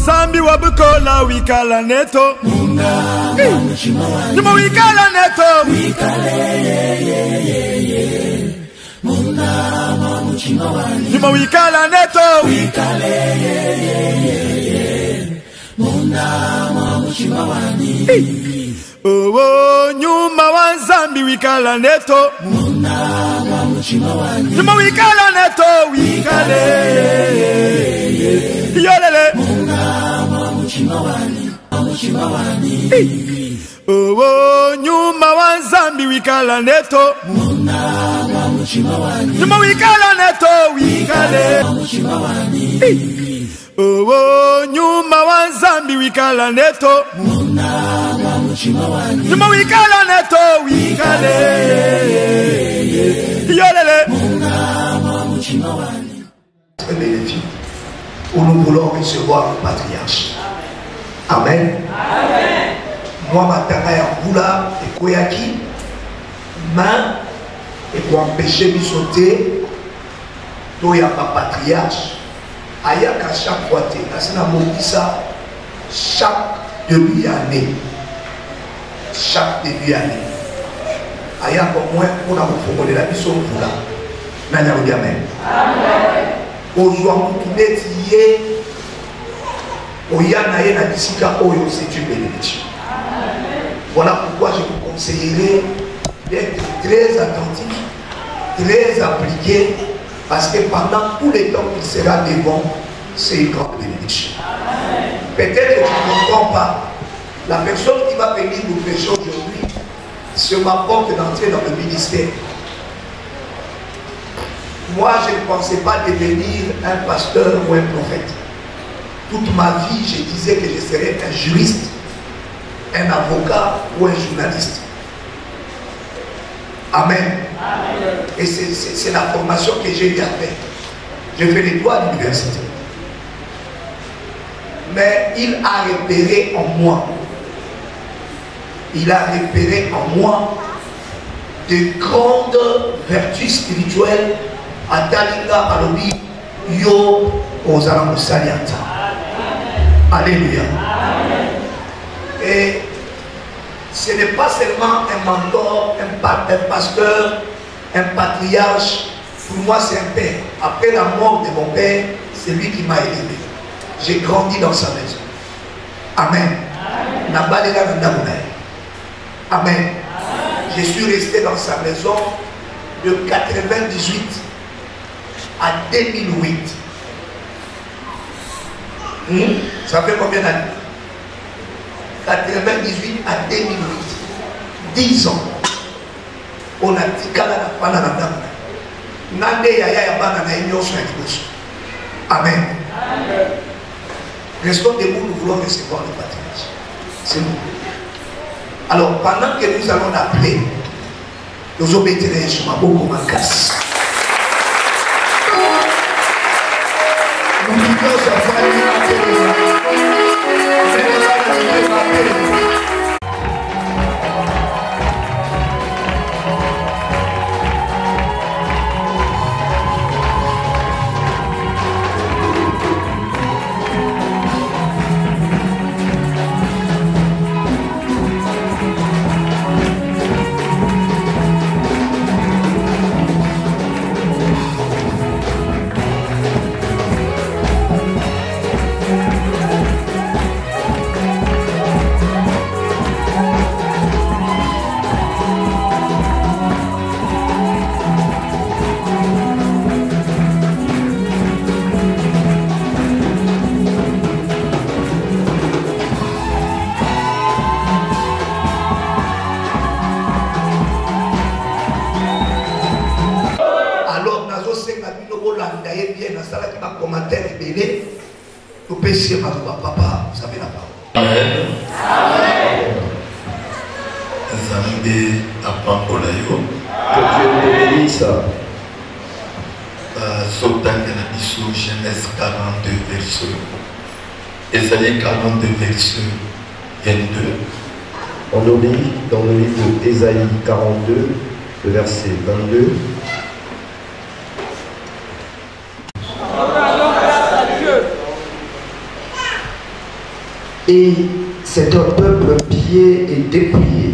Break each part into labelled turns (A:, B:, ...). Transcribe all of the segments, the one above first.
A: Zambi wabukola wikala neto Numa wikala neto Numa wikala neto Oh, nyuma wa Zambi wikala neto Numa wikala neto wikale Yolele Oh, nyuma wa Zambi wikala neto Numa wikala neto wikale Oh, nyuma wa Zambi wikala neto Numa wikala neto wikale Yolele
B: où nous voulons recevoir le patriarche. Amen. Amen. Moi, ma tanga boula et koyaki, main et pour empêcher de sauter, il y a ma patriarche. Ayak à chaque fois, chaque début d'année. Chaque début d'année. Ayak au moins pour la formuler la mission pour là. Maintenant, amen. Amen. Aujourd'hui, c'est une bénédiction. Voilà pourquoi je vous conseillerais d'être très attentif, très appliqué, parce que pendant tout le temps qu'il sera devant, c'est une grande bénédiction. Peut-être que tu ne comprends pas. La personne qui va venir nous prêcher aujourd'hui, c'est ma porte d'entrée dans le ministère. Moi, je ne pensais pas devenir un pasteur ou un prophète. Toute ma vie, je disais que je serais un juriste, un avocat ou un journaliste. Amen. Amen. Et c'est la formation que j'ai eu à faire. Je fais les droits à l'université. Mais il a repéré en moi. Il a repéré en moi de grandes vertus spirituelles. Atalinga alobi yo ozala musaliata. Alléluia. Et ce n'est pas seulement un mentor, un pasteur, un patriarche. Pour moi, c'est un père. Après la mort de mon père, c'est lui qui m'a élevé. J'ai grandi dans sa maison. Amen. Amen. Je suis resté dans sa maison de 98 à 2008. Ça fait combien d'années? 98 à 2008. 10 ans. On a dit qu'à la fin de la dame. Amen. Restons debout, nous voulons recevoir le patriarche. C'est nous. Alors, pendant que nous allons l'appeler, nous obéirons sur ma beaucoup ma casse. Nous disons sa famille. Papa, vous avez la parole.
C: Amen. Amen. Zambe apambola.
D: Que Dieu te bénisse.
C: Genèse 42 verset. Ésaïe 42 verset 22.
D: On nous lit dans le livre d'Ésaïe 42, le verset 22. Et c'est un peuple pillé et dépouillé.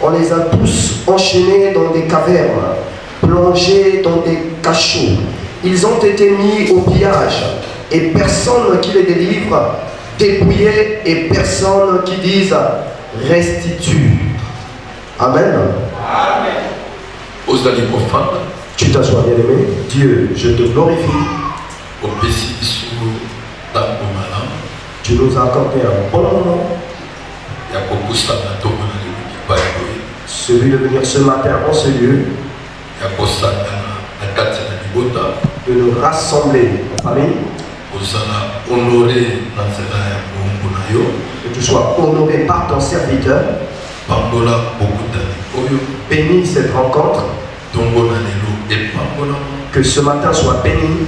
D: On les a tous enchaînés dans des cavernes, plongés dans des cachots. Ils ont été mis au pillage et personne qui les délivre, dépouillés et personne qui dise restitue. Amen.
C: Amen. Aux alliés profanes,
D: Tu t'assois, bien-aimé. Dieu, je te glorifie.
C: au Pessis dans le malin,
D: Tu nous as accordé un bon moment,
C: il y a beaucoup de temps dans le monde.
D: celui de venir ce matin en ce lieu,
C: Il y a beaucoup de temps dans le monde.
D: de nous rassembler en famille,
C: Honoré dans ce
D: que tu sois honoré par ton serviteur.
C: Pambola beaucoup d'années.
D: Bénis cette rencontre, que ce matin soit béni.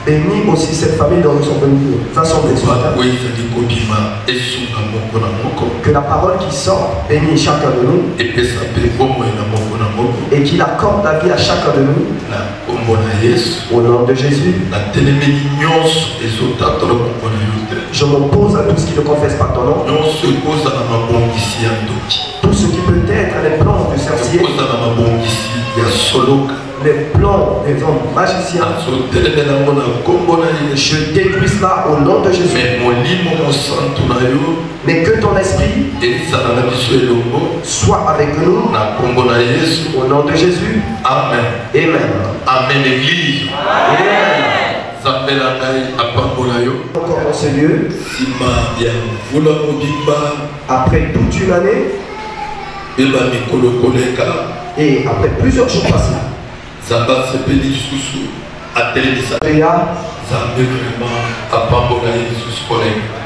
D: Bénis aussi cette famille dont nous sommes venus rassembler ce matin. Que la parole qui sort bénisse chacun de nous et qu'il accorde la vie à chacun de nous. Au nom de Jésus, je m'oppose à tout ce qui ne confesse pas ton nom. Tout ce qui peut être les plans du sorcier, les plans des hommes magiciens, je détruis cela au nom de Jésus. Mais que ton esprit soit avec nous au nom de Jésus.
C: Amen.
D: Amen.
C: Amen, Église.
D: Amen. Encore dans ce lieu, après toute une année et après plusieurs jours passés,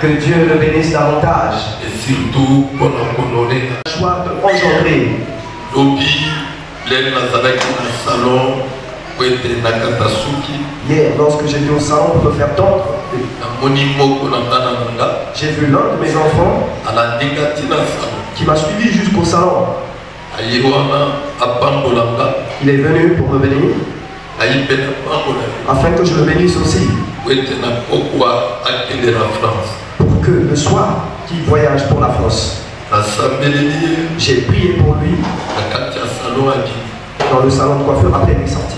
D: que Dieu le bénisse davantage.
C: Et surtout pour l'honorer.
D: Joie de engendrer. Hier, lorsque j'étais au salon pour me faire tendre, j'ai vu l'un de mes enfants qui m'a suivi jusqu'au salon. Il est venu pour me bénir, afin que je le bénisse aussi. Pour que le soir, qu'il voyage pour la France. J'ai prié pour lui dans le salon de coiffure après il est sorti.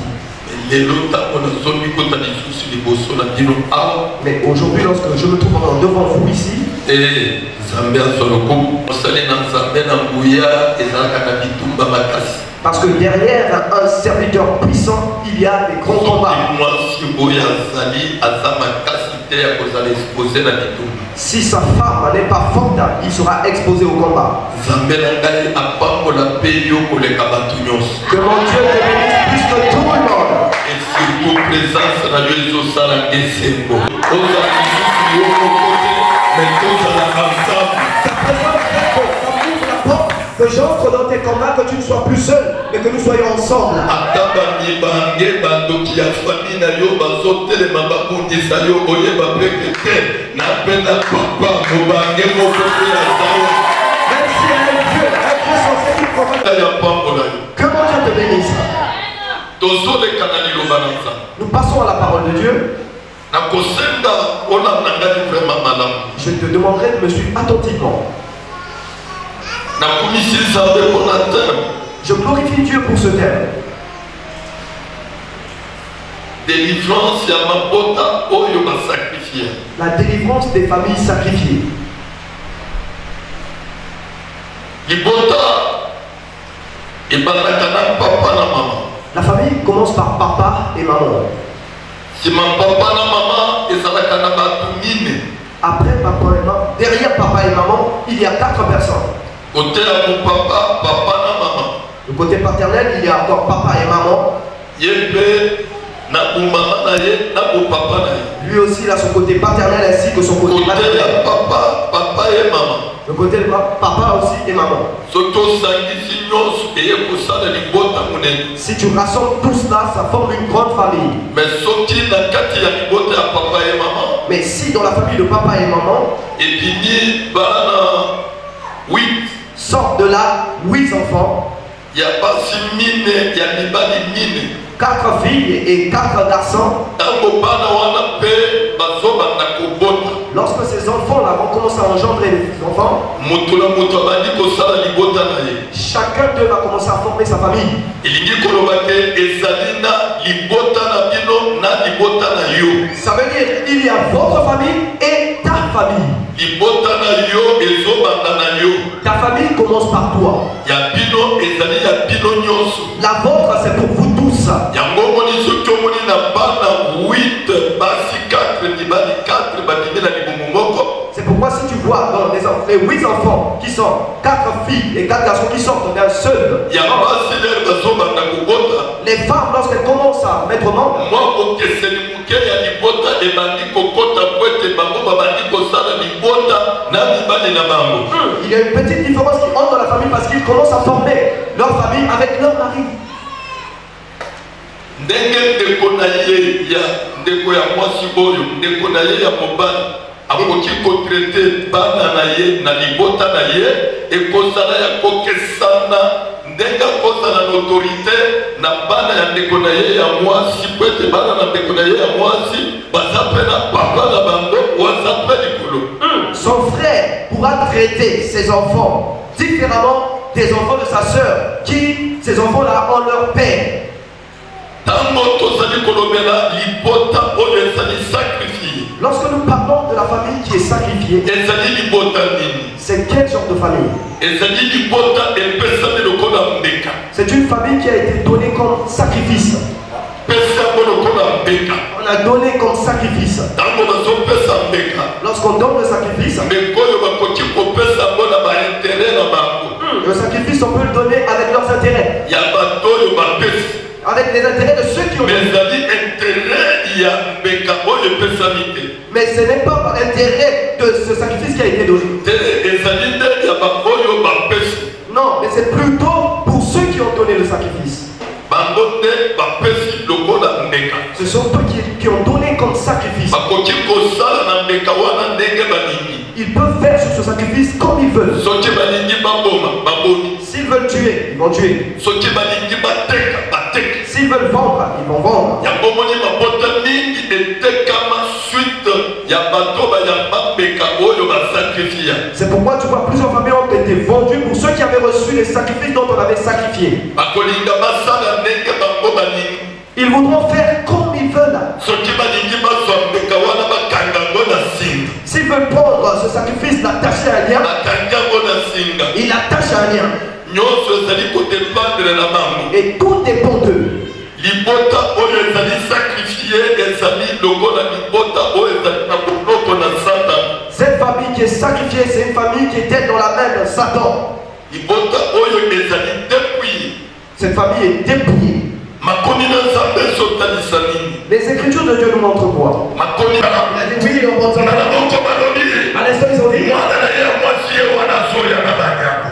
D: Mais aujourd'hui, lorsque je me trouve devant vous ici, parce que derrière un serviteur puissant, il y a des grands combats. Si sa femme n'est pas forte, il sera exposé au combat. Que mon Dieu te bénisse plus que tout le monde.
C: Et surtout présence dans les osala Gesembo.
D: Que j'entre dans tes combats, que tu ne sois plus seul, mais que nous soyons ensemble. Que mon Dieu te bénisse. Nous passons à la parole de Dieu. Je te demanderai de me suivre attentivement. Je glorifie Dieu pour ce thème.
C: Délivrance,
D: la délivrance des familles sacrifiées. La famille commence par papa et maman. Après papa et maman, derrière papa et maman, il y a 4 personnes. Le côté paternel, il y a encore papa et maman. Lui aussi, il a son côté paternel ainsi que son côté maternel.
C: Papa et maman.
D: Le côté de papa aussi et maman. Si tu rassembles tout cela, ça forme une grande famille. Mais si dans la famille de papa et maman, sortent de là 8 enfants, 4 filles et 4 garçons, Lorsque ces enfants-là vont commencer à engendrer les enfants, chacun d'eux va commencer à former sa famille. Ça veut dire il y a votre famille et ta famille. Ta famille commence par toi. La vôtre, c'est pour vous tous. C'est pourquoi si tu vois dans les 8 enfants qui sont 4 filles et 4 garçons qui sortent d'un seul, les femmes, lorsqu'elles commencent à mettre membre, il y a une petite différence qui entre dans la famille parce qu'ils commencent à former leur famille avec leur mari.
C: akoki kotraite bana na ye na libota na ye ekosala ya kokesana ndenge akozala na autorité na bana ya ndeko na ye ya mwasi po ete bana na ndeko na ye ya mwasi baza mpe na papa na bango waza mpe likolo.
D: Son frère pourra traiter ses enfants différemment des enfants de sa sœur qui, ces enfants-là, ont leur père. Lorsque nous parlons de la famille qui est sacrifiée, c'est quel genre de famille? C'est une famille qui a été donnée comme sacrifice. On a donné comme sacrifice. Lorsqu'on donne le sacrifice, le sacrifice on peut le donner avec leurs intérêts. Avec les intérêts de ceux qui ont donné. Mais ce n'est pas par l'intérêt de ce sacrifice qui a été donné. Non, mais c'est plutôt pour ceux qui ont donné le sacrifice. Ce sont eux qui ont donné comme sacrifice. Ils peuvent faire sur ce sacrifice comme ils veulent. S'ils veulent tuer, ils vont tuer. S'ils veulent vendre, ils vont vendre. C'est pourquoi tu vois plusieurs familles ont été vendues pour ceux qui avaient reçu les sacrifices dont on avait sacrifié. Ils voudront faire comme ils veulent. S'ils veulent prendre ce sacrifice, l'attacher à un lien, ils l'attachent à un lien. Et tout dépend d'eux. Cette famille qui est sacrifiée, c'est une famille qui était dans la main de Satan. Cette famille est dépouillée. Les Écritures de Dieu nous montrent quoi? Il a dit oui, on montre. À l'instant, ils ont dit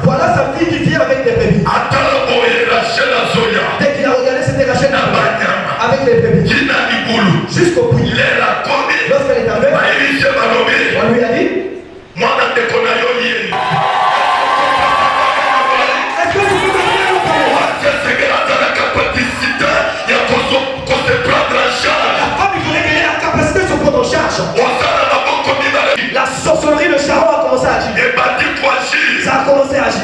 D: voilà sa fille qui vient avec des bébés. Dès qu'il a regardé, c'était Rachel avec des bébés. Jusqu'au bout. Lorsqu'elle est arrivée, on lui a dit la sorcellerie, le charron a commencé à agir. Ça a commencé à agir.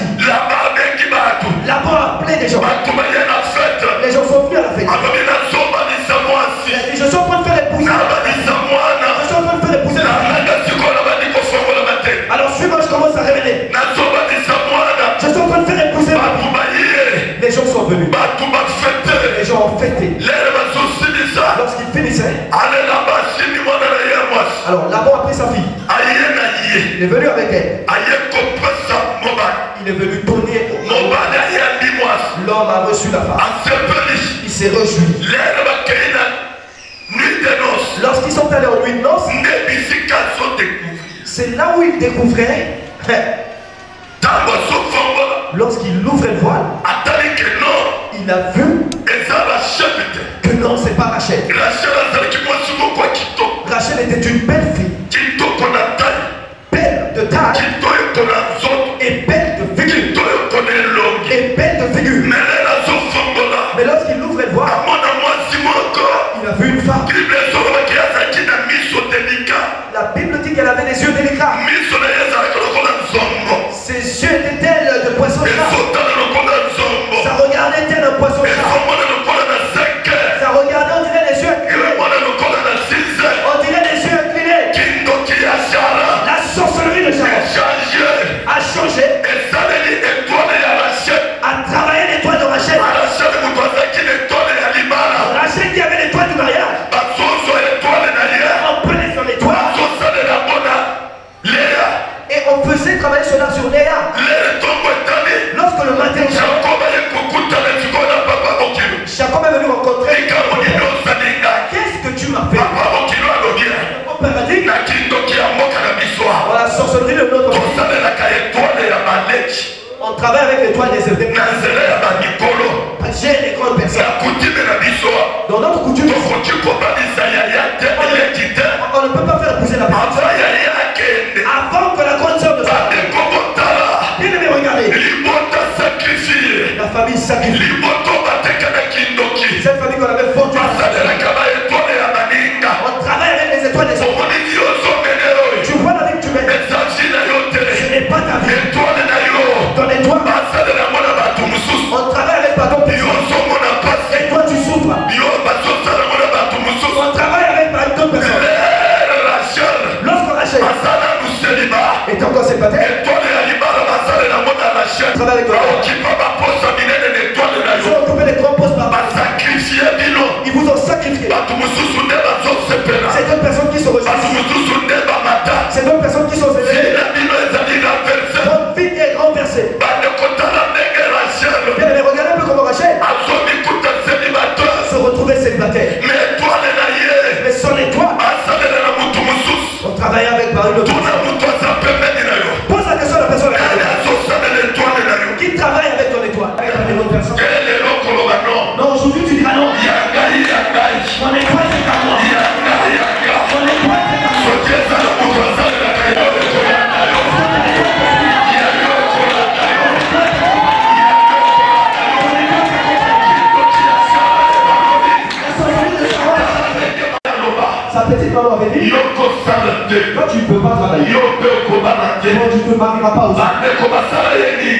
D: Là-bas, a appelé des gens. Les gens sont venus à la fête. Je suis en train de faire épouser. Je suis en train de faire épouser. Alors, suis-moi, je commence à révéler. Je suis en train de faire épouser. Les gens sont venus. Les gens ont fêté. Lorsqu'ils finissaient, alors là-bas a pris sa fille. Il est venu avec elle. Il est venu donner au monde. L'homme a reçu la femme. Il s'est réjoui. Lorsqu'ils sont allés en nuit de noces, c'est là où il découvrait. Lorsqu'il ouvrait le voile, il a vu que non, c'est pas Rachel. Rachel était une belle fille. Belle de taille. Et belle de figure. Et belle de figure. Mais lorsqu'il ouvrait le voile, il a vu une femme. travaille avec les toits des épées.
C: na nzela ya bamikolo
D: J'ai les grandes
C: na
D: personnes.
C: kutime na biso
D: Dans notre coutume,
C: tokoki kobanisa yaya te eleki te
D: on ne peut pas faire épouser la personne
C: ava yaya akende
D: avant que la grande sœur ne soit.
C: bandeko botala
D: Bien aimé, regardez.
C: libota sakrifie
D: La famille sacrifie.
C: liboto batekanaki ndoki
D: Cette famille qu'on avait fondue.
C: basalelaka baetole ya baninga
D: On travaille avec les étoiles des hommes.
C: omoni yozomene oyo
D: Tu vois la vie que tu mets.
C: ezangi na yo te
D: Ce n'est pas ta vie.
C: etwale na yo
D: Ton étoile,
C: basalela na bato mosusu
D: on travaille avec pardon.
C: yo ozomona pasi
D: Et toi, tu souffres.
C: yo bazosala na bato mosusu
D: On travaille avec d'autres personnes.
C: rachel
D: Lorsque Rachel
C: azala luseliba
D: est encore célibataire,
C: etwale ya libala basalela mona rachel
D: on travaille avec toi.
C: baokipa baposa minene na etwale na
D: Ils
C: yo
D: ont occupé les grands postes par
C: basakrifie bino
D: Ils vous ont sacrifié.
C: bato mosusu nde bazosepela
D: C'est deux personnes qui se
C: bato
D: rejoignent.
C: mosusu nde bamata
D: C'est deux personnes qui sont élevées.
C: na bino ezali renverse
D: Votre vie est renversée.
C: bandekotala ndenge rachel
D: Bien aimé, regardez un peu comment Rachel
C: azomikuta celibateur
D: se retrouvait célibataire.
C: me etwale na ye
D: Mais son étoile,
C: asalela na mutu mosusu
D: on travaillait avec par une autre.
C: tuna mutu aza pembeni na yo
D: Pose la question à la personne
C: ele azosalela etwale na yo
D: qui travaille avec ton étoile. Avec une autre personne.
C: elelo koloba non
D: Non, aujourd'hui tu diras non.
C: ya ngai ya ngai
D: Mon étoile c'est à moi.
C: ya ngai ya ngai
D: Mon étoile c'est à moi.
C: soki ezala mutu asalelaka yo ekoya na yo ya yo kolanda yo
D: Sa petite maman avait dit,
C: yo kosala te
D: toi tu ne peux pas travailler.
C: yo mpe okobana te
D: Sinon tu ne te marieras pas aussi.
C: bandeko basala ye nini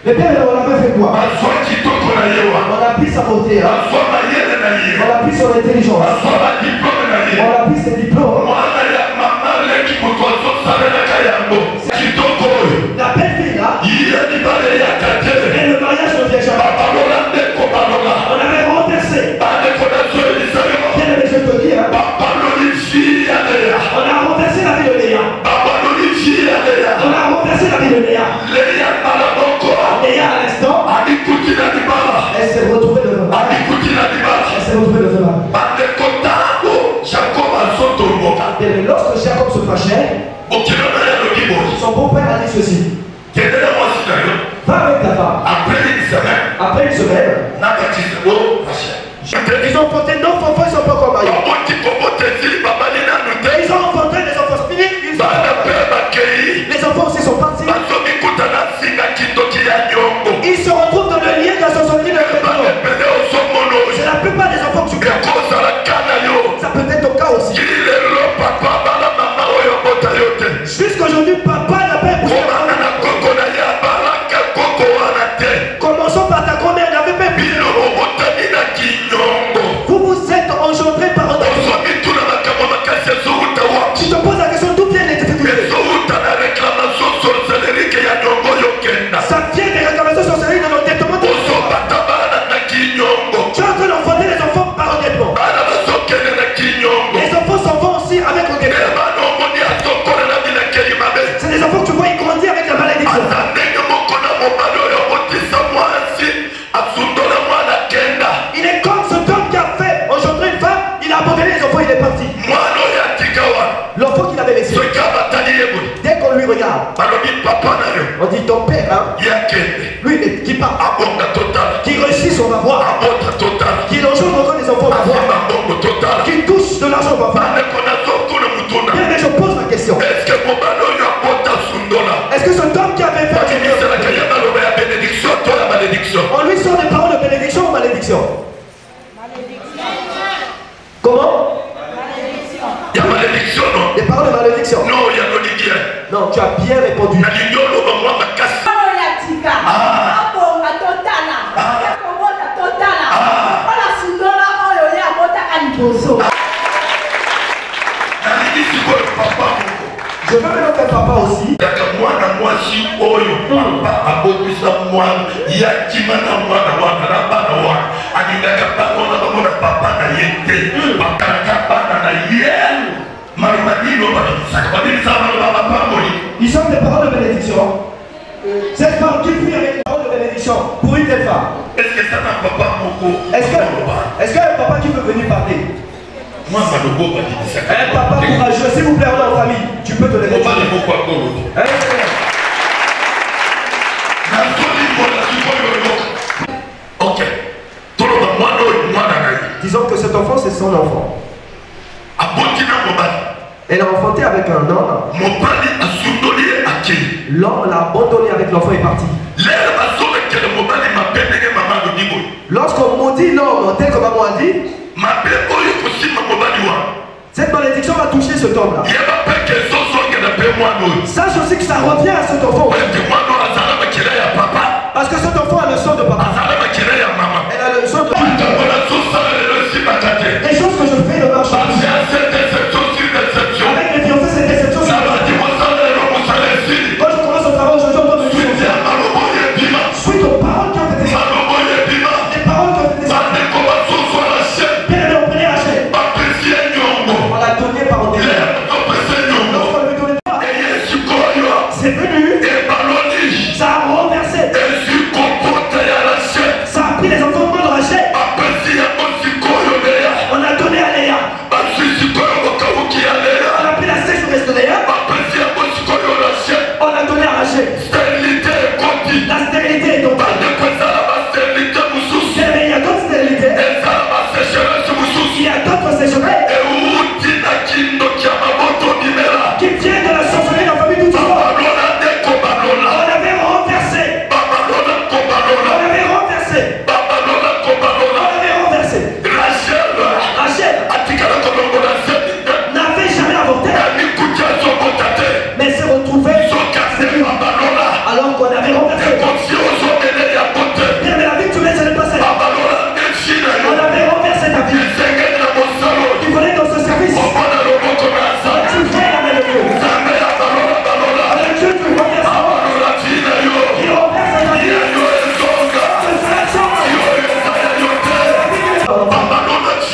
D: Les pères, on avait fait quoi?
C: bazwa kitoko na ye wa
D: On a pris sa beauté, hein?
C: bazwa mayele na ye
D: On a pris son intelligence.
C: bazwa badiplome na ye
D: On a pris ses diplômes.
C: mwana ya mama leki moto azosalelaka yango kitoko oyo
D: La belle fille là,
C: ye mibale eyaka te
D: et le mariage ne vient jamais.
C: babalola ndeko balola
D: On avait renversé.
C: bandeko nazoyebisa yo
D: Bien aimé, je te dis, hein?
C: babaloli vi ya leya
D: On a renversé la vie de Léa.
C: babaloli vi ya leya
D: On a renversé la vie de Léa.
C: leya mbala moko
D: Léa, à l'instant,
C: alikuti na libala
D: elle s'est retrouvée devant moi.
C: alikuti na libala
D: Elle s'est retrouvée devant moi.
C: bandeko ntango jakob azotomboka
D: Bien aimé, lorsque Jacob se fâchait,
C: okilo na ye alobi boyi
D: son beau-père a dit ceci.
C: kendele mwasi na yo
D: Va avec ta femme.
C: après une semaine
D: Après une semaine,
C: nakatisi yo rachel
D: ils ont enfanté 9 enfants, ils sont pas encore mariés.
C: baboti kobota esili babali nanu te
D: Ils ont enfanté les enfants finis, ils
C: bana
D: ont...
C: mpe bakei
D: Les enfants aussi sont partis.
C: bazomikuta na singa kindoki ya nyongo
D: Ils se retrouvent dans le lien d'association de pétrole.
C: banepene ozomona
D: C'est
C: oyo
D: la plupart des enfants que tu vois.
C: ekozala kana yo
D: Ça peut être ton cas aussi.
C: kili lelo papa bala mama oyo bota yo te
D: Jusqu'aujourd'hui, papa n'a pas épousé.
C: komana na koko na ye abalaka koko wana te
D: Commençons par ta grand-mère, n'avait pas épousé.
C: bino obotami na kinyongo
D: Vous vous êtes engendrés par un homme.
C: ozomituna makambo makasi ezowuta wapi
D: Tu te poses la question d'où viennent les difficultés.
C: ezowuta na réclamation sorcelerique ya nyongo yokenda
D: Ça vient des réclamations sorcelleries dans l'endettement.
C: ozobata bana na kinyongo
D: Tu es en train d'enfanter les enfants par endettement.
C: bana bazokende na kinyongo
D: Les enfants s'en vont aussi avec endettement.
C: bana omoni azokola na bilakeli mabe
D: C'est des enfants que tu vois, ils grandissent avec la malédiction.
C: aza ndenge moko na mobali oyo abotisa mwasi asundola mwana kenda
D: Il est comme cet homme qui a fait engendrer une femme, il a abandonné les enfants, il est parti.
C: mwana oyo atika wana
D: L'enfant qu'il avait laissé.
C: soki abatali ye boye
D: Dès qu'on lui regarde,
C: balobi papa na yo
D: on dit ton père, hein,
C: yakende
D: lui qui part,
C: abonga totala
D: qui réussit, on va voir,
C: abota totala
D: qui engendre encore des enfants, on va voir,
C: afima mbongo totala
D: qui touche de l'argent, on va voir.
C: bandeko nazokuna mutuna
D: Bien, mais je pose la question.
C: eske mobali oyo abota sundola
D: Est-ce que cet homme qui avait fait
C: bakimiselaka ye maloba ya bénédiction to ya malédiction
D: on lui sort des paroles de bénédiction ou malédiction? Comment?
C: ya malédiction no
D: Des paroles de malédiction.
C: no ya nolingien
D: Non, tu as bien répondu.
C: nalingi oloba mwa makasi nalingi sikoyo papa moko
D: Je veux maintenant que papa aussi.
C: yaka mwana mwasi oyo papa abotisa mwana yakima na mwana wana na bana wana alingaka bana wana bamona papa na ye te bakalaka bana na ye maloba nino babibisaka babibisaka maloba bapamoli
D: Ils sont des paroles de bénédiction. Cette femme qui prie avec des paroles de bénédiction pour une telle femme.
C: est-ce que ça na papa moko
D: Est-ce qu'il y a un papa qui peut venir parler?
C: mwa malobo babibisaka
D: Un papa courageux, s'il vous plaît, on est en famille. Tu peux te lever.
C: mobali moko akolobi
D: Hein?
C: nazoli
D: cet enfant, c'est son enfant. Elle a enfanté avec un homme. L'homme l'a abandonné avec l'enfant et est parti. Lorsqu'on maudit l'homme, tel que maman a dit, cette malédiction va toucher cet homme-là. Sache aussi que ça revient à cet enfant. Parce que cet enfant a le sang de papa. Elle a le sang de papa. Les choses que je fais ne marchent pas. Avec les fiancés, c'est déception. Quand je commence au travail, je dois me dire suite aux paroles qui ont été dites. Les paroles qui ont été dites. Bien aimé, on prenait Rachel. On l'a donné par un délai. Lorsqu'on lui donnait pas, c'est venu. Ça a renversé. Ça a pris les enfants de Rachel. On a donné à Léa. On a pris la sécheresse de Léa. On a donné à Rachel. La stérilité est tombée. Il y a d'autres stérilités. Il y a d'autres sécheresses qui viennent de la sorcellerie de la famille du Touba. On avait renversé. On avait renversé. Rachel n'avait jamais avorté, mais s'est retrouvée alors qu'on avait renversé. Bien, mais la vie que tu laisses, elle est passée. On avait renversé ta vie. Tu voulais dans ce service. Tu fais la même chose. Avec Dieu, tu renverses. Il renverse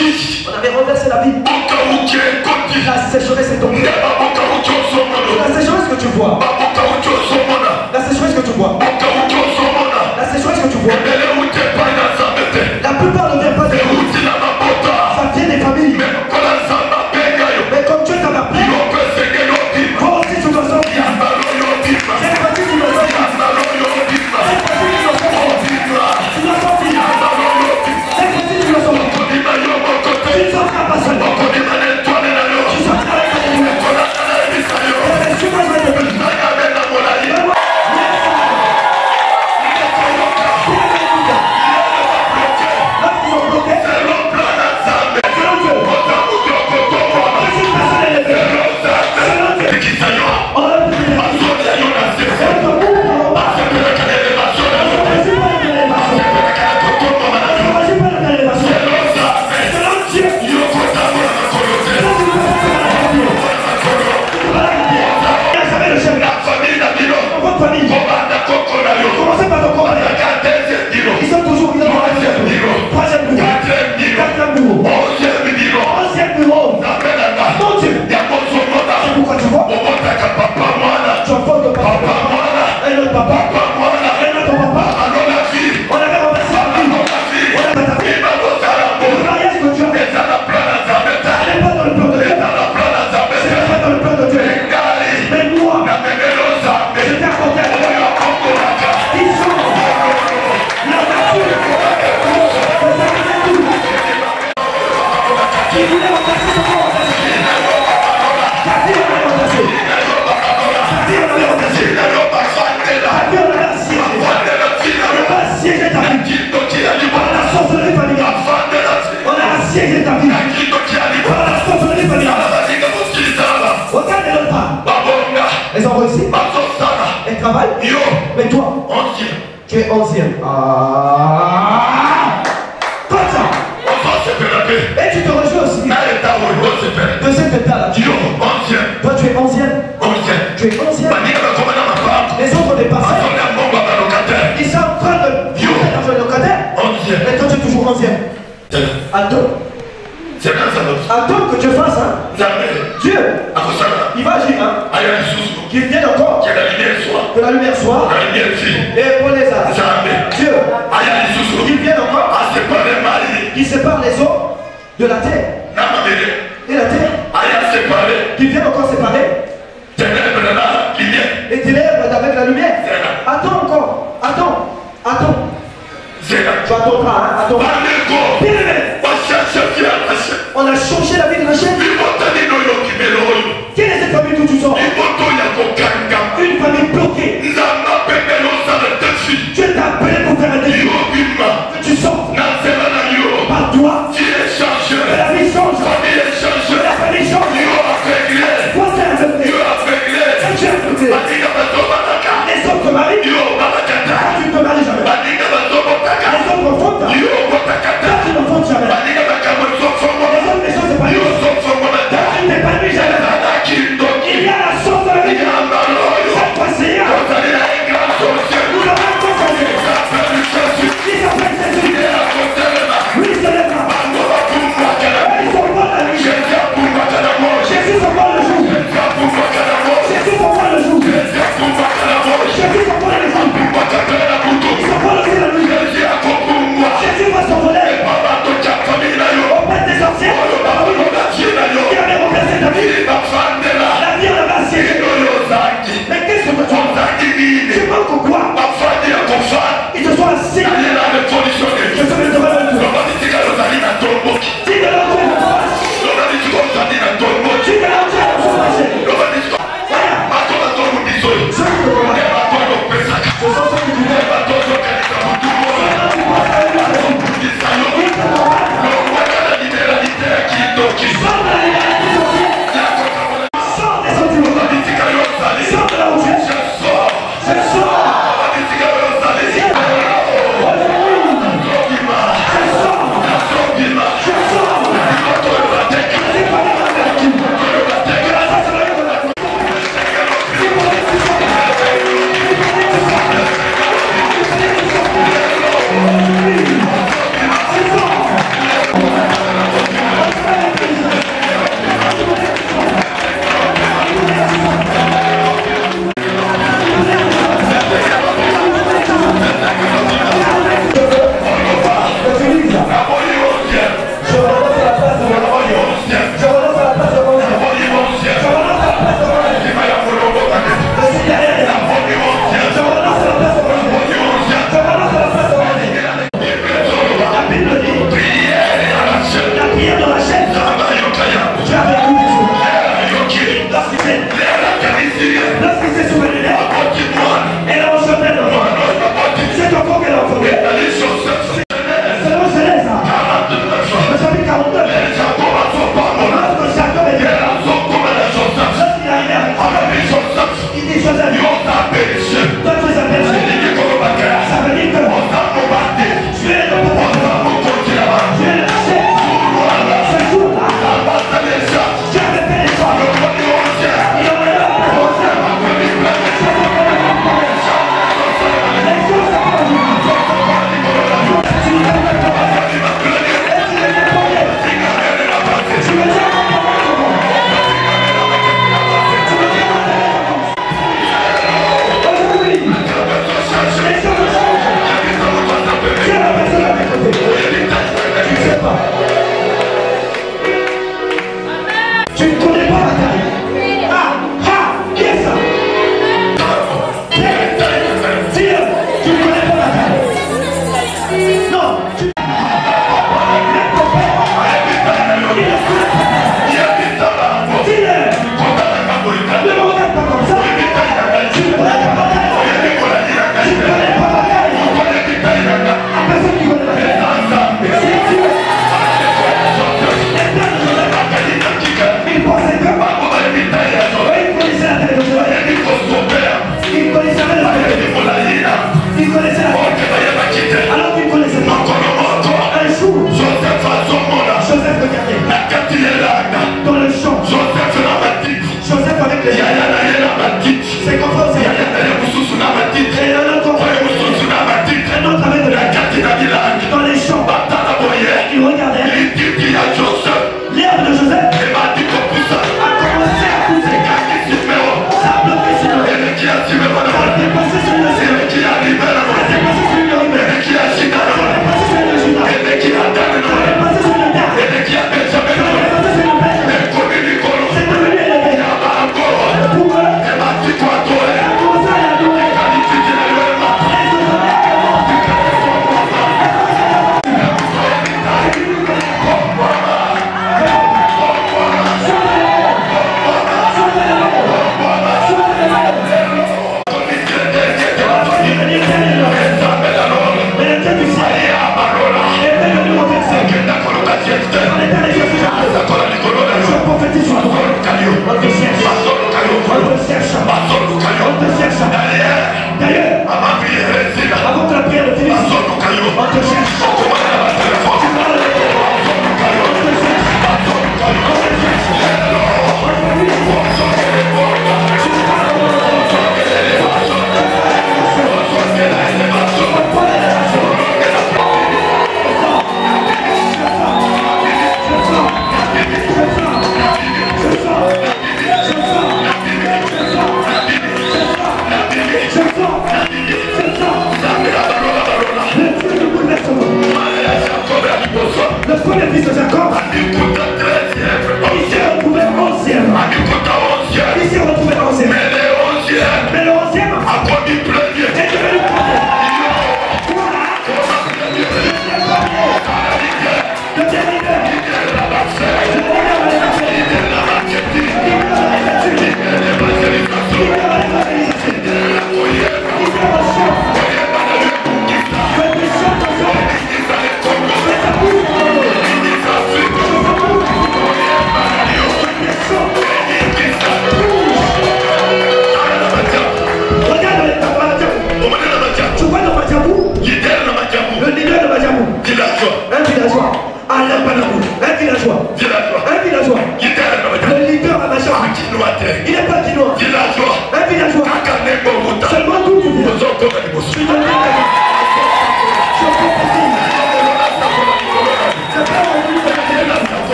D: ta vie. On avait renversé la vie. La sécheresse est tombée. La sécheresse que tu vois. La sécheresse que tu vois. La sécheresse que tu vois. La plupart ne vient pas de nous. Ça vient des familles. Mais comme Dieu t'en a pris, toi aussi tu dois sortir. C'est parti, tu dois sortir. C'est parti, tu dois sortir. Tu dois sortir. C'est parti, tu dois sortir. Tu ne sortiras pas seul. Tu sortiras avec ta lumière. C'est ce que je vais te dire. Commencez par ton corps. Ils sont toujours là. Troisième bureau. Quatrième bureau. Onzième bureau. Mon Dieu. C'est pourquoi tu vois. Tu enfantes de papa. Et notre papa. Et notre papa. On avait renversé la vie. On avait ta vie. Le mariage que tu as. Elle n'est pas dans le plan de Dieu. C'est pas dans le plan de Dieu. Mais moi, je t'ai accordé à la ils sont la nature. Qui voulait remplacer ce corps? Ta vie on avait remplacé. Ta vie on avait remplacé. Ta vie on avait assiégé. On a assiégé ta vie. Par la sorcellerie familiale. On a assiégé ta vie. Par la sorcellerie familiale. Regarde les autres pas. Ils ont réussi. Ils travaillent. Mais toi, tu es 11e. Comme ça. Et tu te rejoins aussi de cet état-là. Toi, tu es 11e. Tu es 11e. Les autres dépassés. Ils sont en train de vivre dans le locataire. Et toi, tu es toujours 11e. Attends que Dieu fasse, hein. Dieu, il va agir, hein. Qu'il vienne encore. Que la lumière soit. Et pour les arts. Dieu, qu'il vienne encore. Qui sépare les eaux de la terre. Et la terre. Qui vienne encore séparer. Les ténèbres avec la lumière. Attends encore. Attends. Tu attendras, hein. Attends. Bien aimé.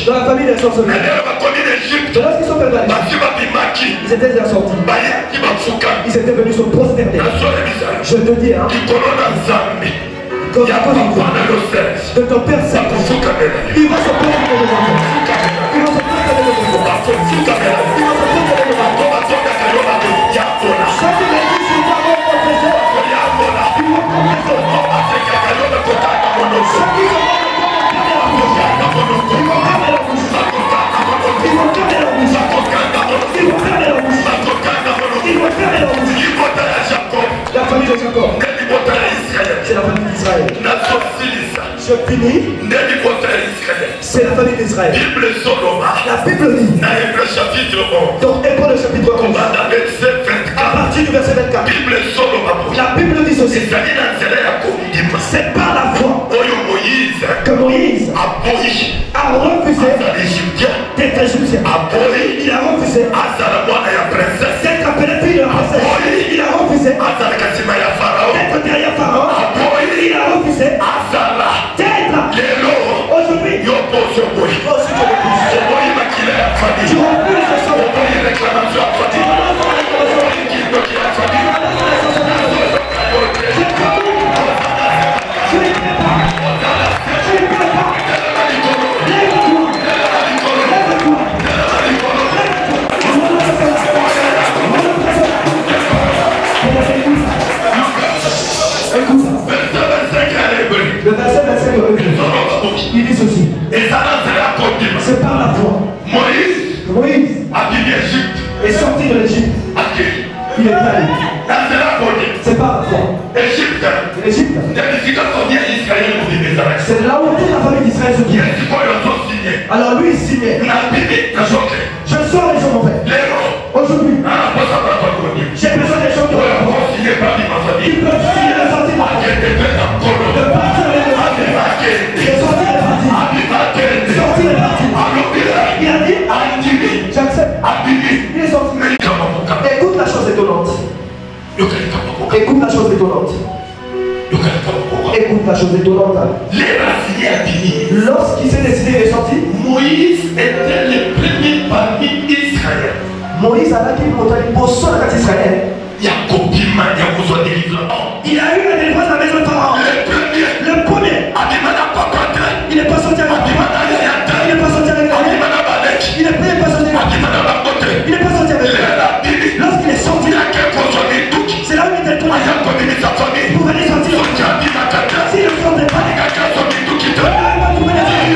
D: Dans la famille des sorceleurs. Lorsqu'ils sont perdus, ils étaient déjà sortis. Ils étaient venus se prosterner. Je te dis, hein, à cause de ton Père Saint, il va se prosterner devant toi. Il va se prosterner devant toi. Il va se prosterner devant toi. Chaque église, il va représenter. Il va la famille de Jacob, c'est la famille d'Israël. Je finis. C'est la famille d'Israël. La Bible dit dans Hébreux le chapitre 11 à partir du verset 24, la Bible dit ceci: c'est par la foi que Moïse a refusé d'être égyptien. Il a refusé d'être appelé fille de la princesse. Il a refusé d'être derrière Pharaon. Il a refusé d'être Écoute ça. Le verset 25 de Hébreux. Il dit ceci. C'est par la foi. Moïse est sorti de l'Égypte. Il est allé. C'est par la foi. L'Égypte. C'est là où toute la famille d'Israël se tient. Alors lui il signait. Je sors les gens mon père. Aujourd'hui, j'ai besoin des gens qui peuvent signer la sortie de la vie. De partir de sortir les parties. Sortir les parties. Il a dit, j'accepte. Il est sorti. Écoute la chose étonnante. Écoute la chose étonnante. Écoute la chose étonnante. Lorsqu'il s'est décidé de sortir,
C: Moïse était le premier parmi Israël.
D: Moïse a dit pour sauver Israël.
C: Il y a compliment, il y a besoin de délivrance.
D: Il a eu la délivrance à la maison de Pharaon. Le premier. Il n'est pas sorti avec lui. Il n'est pas sorti avec lui. Il n'est pas sorti avec lui. Il n'est pas sorti avec lui. Lorsqu'il est sorti, c'est là où il était tourné. Pour venir sortir. S'il ne sortait pas, il ne pas trouver les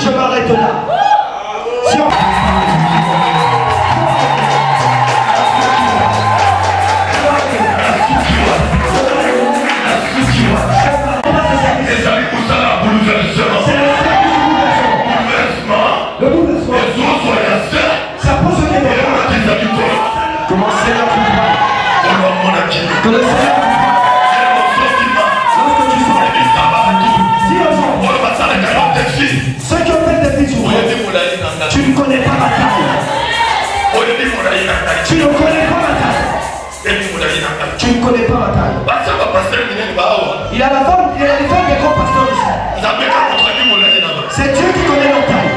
D: Je m'arrête là. Si on... Le bouleversement. Ça pose une question. Comment c'est là que le Seigneur ceux qui ont fait des visions, tu ne connais pas ma taille. Tu ne connais pas ma taille. Tu ne connais pas ma taille. Il a la forme, il a les formes des grands pasteurs ici. C'est Dieu qui connaît leur taille.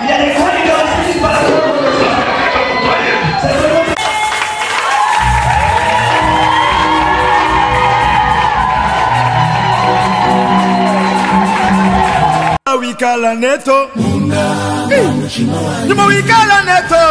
D: Il y a des grands leaders ici par la foi.
A: Wikala neto Numa wikala neto